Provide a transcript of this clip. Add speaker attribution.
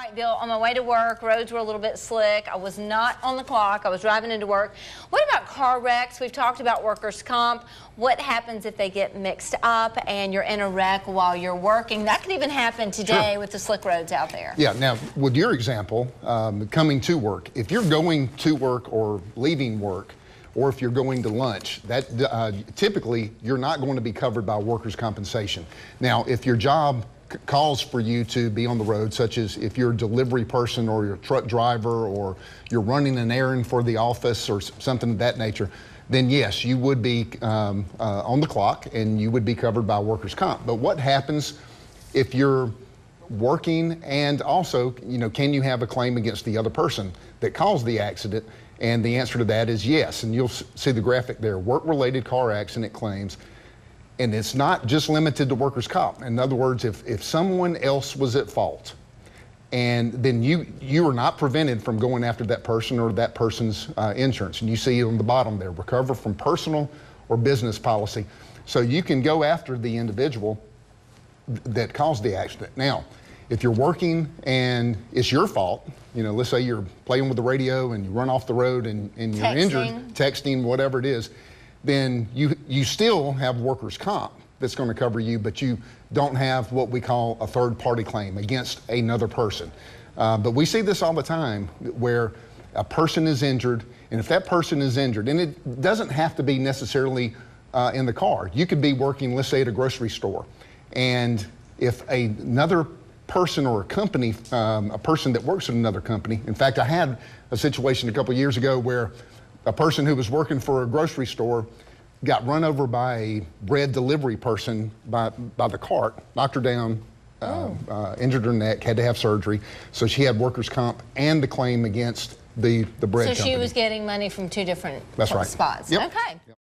Speaker 1: All right, Bill, on my way to work, roads were a little bit slick. I was not on the clock. I was driving into work. What about car wrecks? We've talked about workers' comp. What happens if they get mixed up and you're in a wreck while you're working? That could even happen today with the slick roads out there.
Speaker 2: Yeah, now, with your example, coming to work, if you're going to work or leaving work, or if you're going to lunch, that typically you're not going to be covered by workers' compensation. Now, if your job calls for you to be on the road, such as if you're a delivery person or you're a truck driver or you're running an errand for the office or something of that nature, then yes, you would be on the clock and you would be covered by workers' comp. But what happens if you're working and also, can you have a claim against the other person that caused the accident? And the answer to that is yes. And you'll see the graphic there, work-related car accident claims. And it's not just limited to workers' comp. In other words, if someone else was at fault, and then you are not prevented from going after that person or that person's insurance. And you see it on the bottom there, recover from personal or business policy. So you can go after the individual that caused the accident. Now, if you're working and it's your fault, let's say you're playing with the radio and you run off the road and you're injured, texting, whatever it is, then you still have workers' comp that's going to cover you, but you don't have what we call a third-party claim against another person. But we see this all the time where a person is injured, and if that person is injured, and it doesn't have to be necessarily in the car. You could be working, let's say, at a grocery store, and if another person or a company, a person that works at another company, in fact, I had a situation a couple of years ago where a person who was working for a grocery store got run over by a bread delivery person by the cart, knocked her down, injured her neck, had to have surgery. So she had workers' comp and the claim against the bread company.
Speaker 1: So she was getting money from two different
Speaker 2: spots.
Speaker 1: Yep. Okay. Yep.